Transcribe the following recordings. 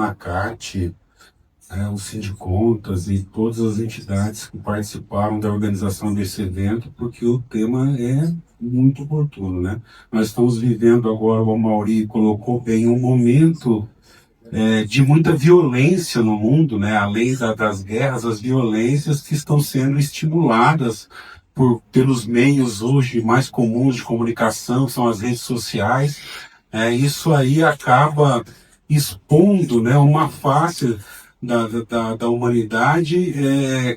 ANACAT, o Sindicontas e todas as entidades que participaram da organização desse evento, porque o tema é muito oportuno, né? Nós estamos vivendo agora, o Mauri colocou bem, um momento de muita violência no mundo, né? Além das guerras, as violências que estão sendo estimuladas pelos meios hoje mais comuns de comunicação, são as redes sociais. Isso aí acaba expondo, né, uma face da humanidade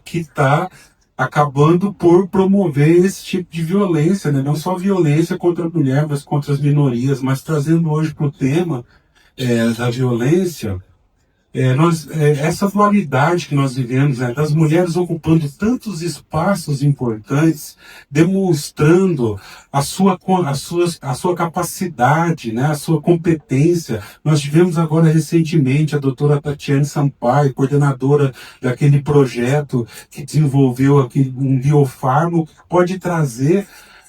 que está acabando por promover esse tipo de violência, né? Não só violência contra a mulher, mas contra as minorias, mas trazendo hoje para o tema da violência, essa dualidade que nós vivemos, né, das mulheres ocupando tantos espaços importantes, demonstrando a sua capacidade, né, a sua competência. Nós tivemos agora recentemente a doutora Tatiane Sampaio, coordenadora daquele projeto que desenvolveu aqui um biofármaco que pode trazer,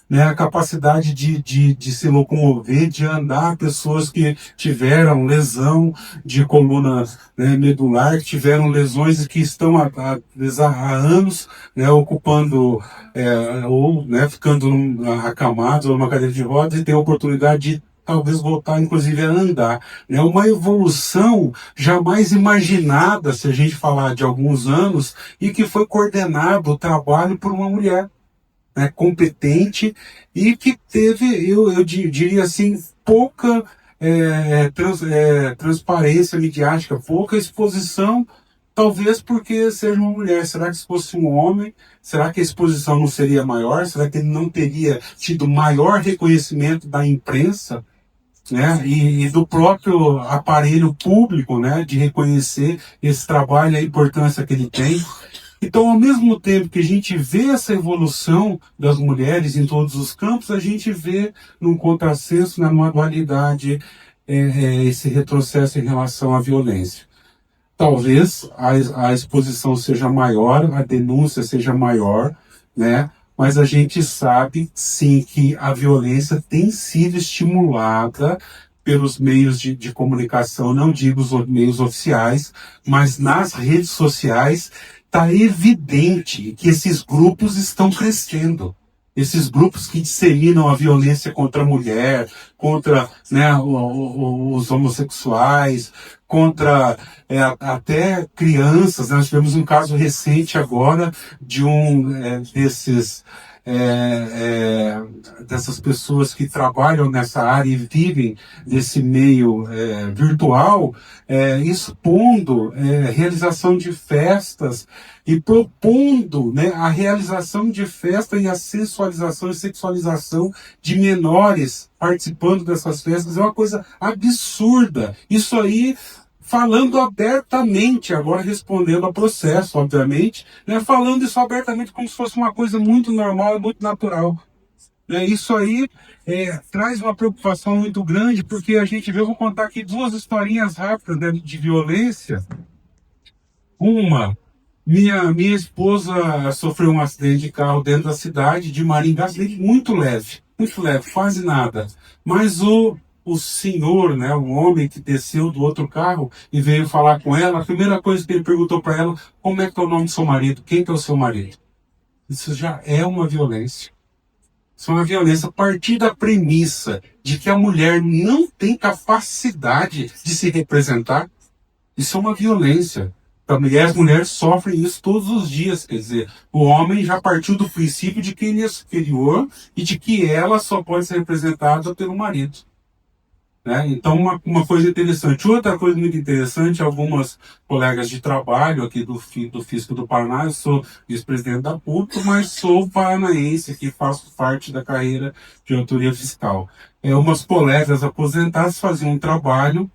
né, a capacidade de se locomover, de andar, pessoas que tiveram lesão de coluna, né, medular, que tiveram lesões e que estão há anos, né, ocupando ou, né, ficando acamados ou numa cadeira de rodas e tem a oportunidade de talvez voltar, inclusive, a andar. É uma evolução jamais imaginada, se a gente falar de alguns anos, e que foi coordenado o trabalho por uma mulher, né, competente e que teve, eu diria assim, pouca transparência midiática, pouca exposição, talvez porque seja uma mulher. Será que se fosse um homem, será que a exposição não seria maior? Será que ele não teria tido maior reconhecimento da imprensa, né, e do próprio aparelho público, né, de reconhecer esse trabalho e a importância que ele tem? Então, ao mesmo tempo que a gente vê essa evolução das mulheres em todos os campos, a gente vê num contrassenso, numa dualidade, esse retrocesso em relação à violência. Talvez a exposição seja maior, a denúncia seja maior, né? Mas a gente sabe, sim, que a violência tem sido estimulada pelos meios de comunicação, não digo os meios oficiais, mas nas redes sociais. Está evidente que esses grupos estão crescendo. Esses grupos que disseminam a violência contra a mulher, contra, né, os homossexuais, contra até crianças. Nós tivemos um caso recente agora de dessas pessoas que trabalham nessa área e vivem nesse meio virtual, expondo realização de festas e propondo, né, a realização de festa e a sensualização e sexualização de menores participando dessas festas. É uma coisa absurda. Isso aí, falando abertamente, agora respondendo ao processo, obviamente, né, falando isso abertamente como se fosse uma coisa muito normal e muito natural. Isso aí traz uma preocupação muito grande, porque a gente vê, eu vou contar aqui duas historinhas rápidas, né, de violência. Uma, minha esposa sofreu um acidente de carro dentro da cidade de Maringá, acidente muito leve, quase nada. Mas o senhor, né, um homem que desceu do outro carro e veio falar com ela, a primeira coisa que ele perguntou para ela: como é que é o nome do seu marido? Quem que é o seu marido? Isso já é uma violência. Isso é uma violência a partir da premissa de que a mulher não tem capacidade de se representar. Isso é uma violência. As mulheres sofrem isso todos os dias. Quer dizer, o homem já partiu do princípio de que ele é superior e de que ela só pode ser representada pelo marido. Né? Então, uma coisa interessante. Outra coisa muito interessante, algumas colegas de trabalho aqui do Fisco do Paraná, eu sou vice-presidente da PUC, mas sou paranaense, que faço parte da carreira de autoria fiscal. Umas colegas aposentadas faziam um trabalho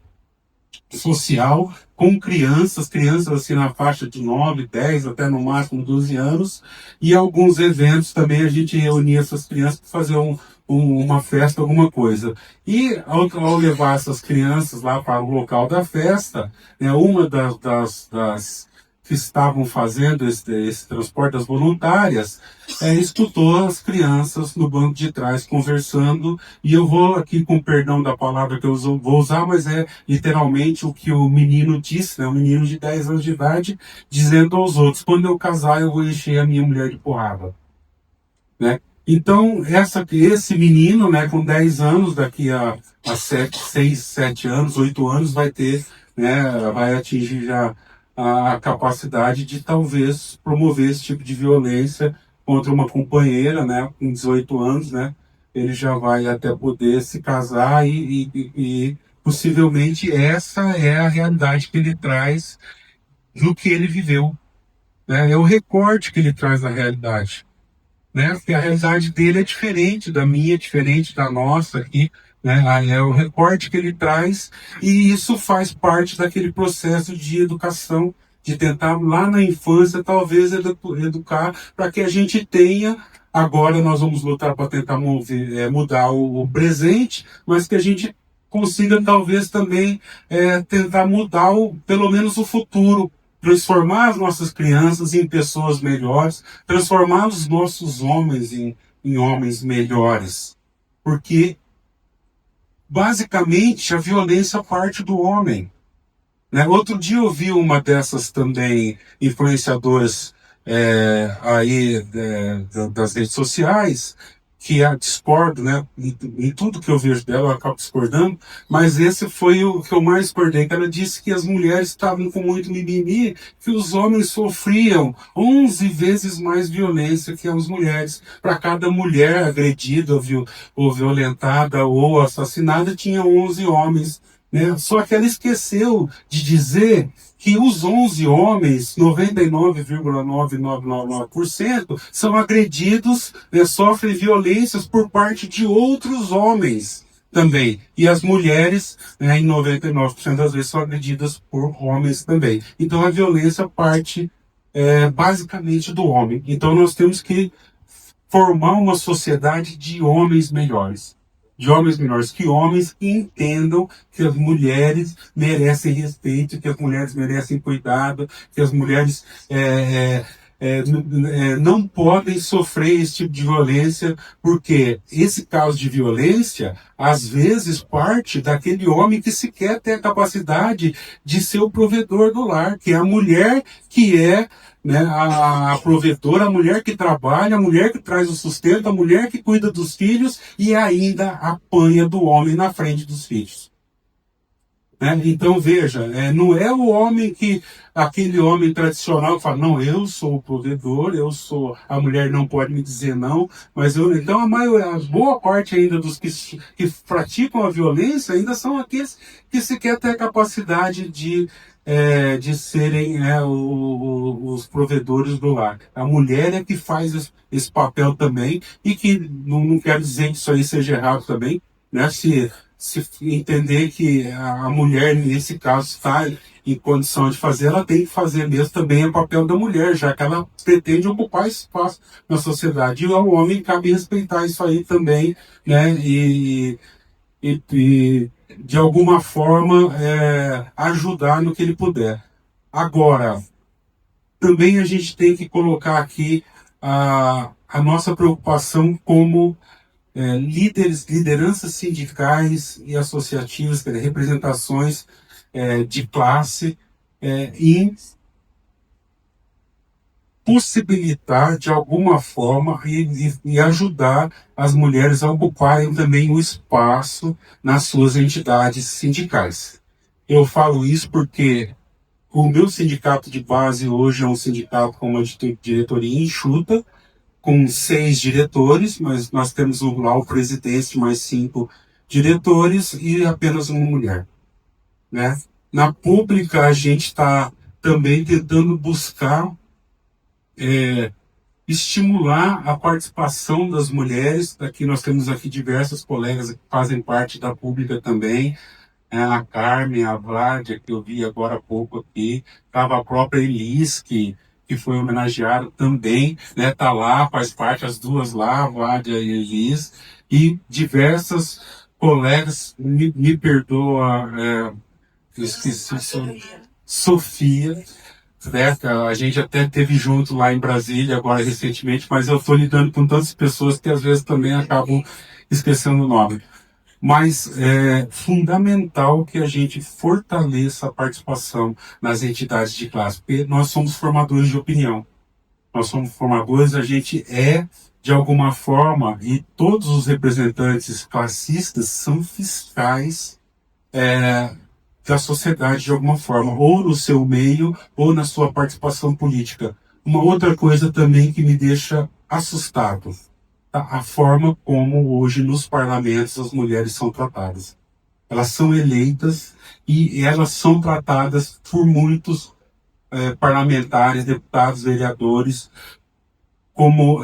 social com crianças assim na faixa de 9, 10, até no máximo 12 anos, e alguns eventos também a gente reunia essas crianças para fazer uma festa, alguma coisa. E ao levar essas crianças lá para o local da festa, né, uma das que estavam fazendo esse transporte das voluntárias, escutou as crianças no banco de trás conversando, e eu vou aqui, com perdão da palavra que eu vou usar, mas é literalmente o que o menino disse, né, um menino de 10 anos de idade, dizendo aos outros: quando eu casar eu vou encher a minha mulher de porrada, né? Então, esse menino, né, com 10 anos, daqui a 6, 7 anos, 8 anos, vai ter, né, vai atingir já a capacidade de talvez promover esse tipo de violência contra uma companheira, né, com 18 anos, né, ele já vai até poder se casar e possivelmente essa é a realidade que ele traz do que ele viveu, né, é o recorte que ele traz da realidade, né? Porque a realidade dele é diferente da minha, diferente da nossa aqui, né? É o recorte que ele traz, e isso faz parte daquele processo de educação, de tentar lá na infância talvez educar para que a gente tenha. Agora nós vamos lutar para tentar mudar o presente, mas que a gente consiga talvez também tentar mudar pelo menos o futuro, transformar as nossas crianças em pessoas melhores, transformar os nossos homens em homens melhores. Porque, basicamente, a violência parte do homem, né? Outro dia eu vi uma dessas também influenciadoras aí das redes sociais, que discordo, né? Em tudo que eu vejo dela, eu acabo discordando, mas esse foi o que eu mais discordei, que ela disse que as mulheres estavam com muito mimimi, que os homens sofriam 11 vezes mais violência que as mulheres. Para cada mulher agredida ou violentada ou assassinada, tinha 11 homens, né? Só que ela esqueceu de dizer que os 11 homens, 99,9999%, são agredidos, né, sofrem violências por parte de outros homens também. E as mulheres, né, em 99% das vezes, são agredidas por homens também. Então a violência parte basicamente do homem. Então nós temos que formar uma sociedade de homens melhores. De homens melhores, que homens que entendam que as mulheres merecem respeito, que as mulheres merecem cuidado, que as mulheres não podem sofrer esse tipo de violência, porque esse caso de violência, às vezes, parte daquele homem que sequer tem a capacidade de ser o provedor do lar, que é a mulher que é, né, a provedora, a mulher que trabalha, a mulher que traz o sustento, a mulher que cuida dos filhos e ainda apanha do homem na frente dos filhos. Né? Então veja, não é o homem aquele homem tradicional que fala: não, eu sou o provedor, a mulher não pode me dizer não, mas então a boa parte ainda dos que praticam a violência ainda são aqueles que sequer têm a capacidade de serem os provedores do lar. A mulher é que faz esse papel também, e que não quer dizer que isso aí seja errado também, né? Se entender que a mulher, nesse caso, está em condição de fazer, ela tem que fazer mesmo também o papel da mulher, já que ela pretende ocupar espaço na sociedade. E ao homem cabe respeitar isso aí também, né? E de alguma forma, ajudar no que ele puder. Agora, também a gente tem que colocar aqui a nossa preocupação como lideranças sindicais e associativas, quer dizer, representações de classe, em possibilitar de alguma forma e ajudar as mulheres a ocuparem também o espaço nas suas entidades sindicais. Eu falo isso porque o meu sindicato de base hoje é um sindicato com uma diretoria enxuta, com 6 diretores, mas nós temos lá o presidente, mais 5 diretores e apenas uma mulher, né? Na pública, a gente está também tentando buscar estimular a participação das mulheres. Aqui nós temos aqui diversas colegas que fazem parte da pública também, a Carmen, a Vládia, que eu vi agora há pouco aqui, estava a própria Elis, que foi homenageada também, né? Tá lá, faz parte, as duas lá, a Vládia e a Elis, e diversas colegas, me perdoa, eu esqueci, Sofia, né? A gente até teve junto lá em Brasília, agora recentemente, mas eu estou lidando com tantas pessoas que às vezes também acabam esquecendo o nome. Mas é fundamental que a gente fortaleça a participação nas entidades de classe, porque nós somos formadores de opinião. Nós somos formadores, a gente é, de alguma forma, e todos os representantes classistas são fiscais da sociedade de alguma forma, ou no seu meio, ou na sua participação política. Uma outra coisa também que me deixa assustado, tá? A forma como hoje nos parlamentos as mulheres são tratadas. Elas são eleitas e elas são tratadas por muitos parlamentares, deputados, vereadores, como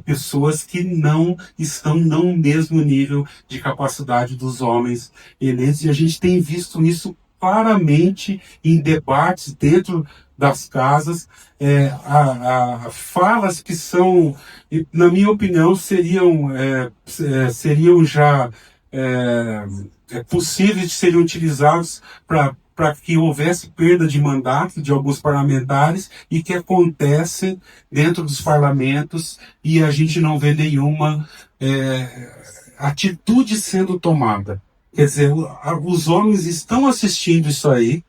pessoas que não estão no mesmo nível de capacidade dos homens eleitos. E a gente tem visto isso claramente em debates dentro das casas, falas que são, na minha opinião, seriam já possíveis de serem utilizados para que houvesse perda de mandato de alguns parlamentares e que acontece dentro dos parlamentos e a gente não vê nenhuma atitude sendo tomada. Quer dizer, os homens estão assistindo isso aí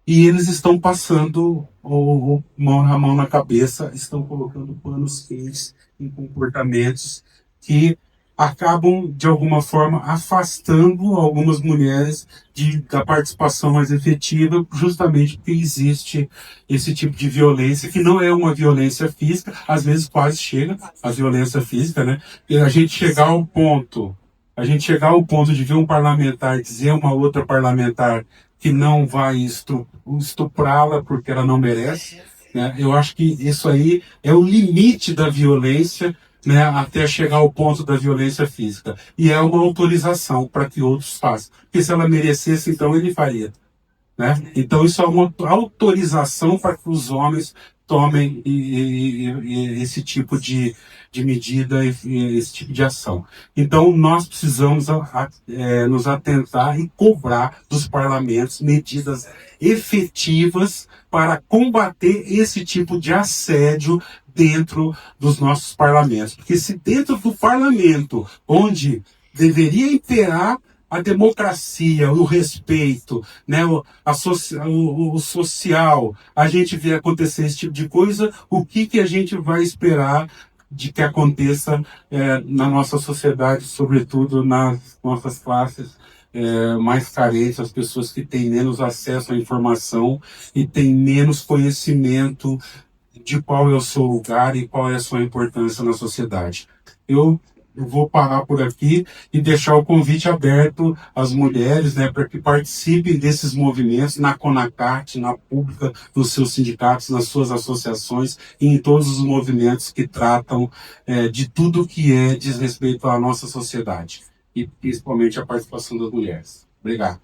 e eles estão passando a mão na cabeça, estão colocando panos quentes em comportamentos que acabam, de alguma forma, afastando algumas mulheres da participação mais efetiva, justamente porque existe esse tipo de violência, que não é uma violência física, às vezes quase chega a violência física, né? E a gente chegar ao ponto de ver um parlamentar dizer a uma outra parlamentar que não vai estuprá-la porque ela não merece, né? Eu acho que isso aí é o limite da violência, né, até chegar ao ponto da violência física. E é uma autorização para que outros façam. Porque se ela merecesse, então ele faria. Né? Então isso é uma autorização para que os homens tomem esse tipo de medida, esse tipo de ação. Então nós precisamos nos atentar e cobrar dos parlamentos medidas efetivas para combater esse tipo de assédio dentro dos nossos parlamentos. Porque se dentro do parlamento, onde deveria imperar a democracia, o respeito, né, o social, a gente vê acontecer esse tipo de coisa, o que a gente vai esperar de que aconteça na nossa sociedade, sobretudo nas nossas classes mais carentes, as pessoas que têm menos acesso à informação e têm menos conhecimento de qual é o seu lugar e qual é a sua importância na sociedade. Eu vou parar por aqui e deixar o convite aberto às mulheres, né, para que participem desses movimentos na CONACAT, na pública, nos seus sindicatos, nas suas associações e em todos os movimentos que tratam de tudo que diz respeito à nossa sociedade e principalmente a participação das mulheres. Obrigado.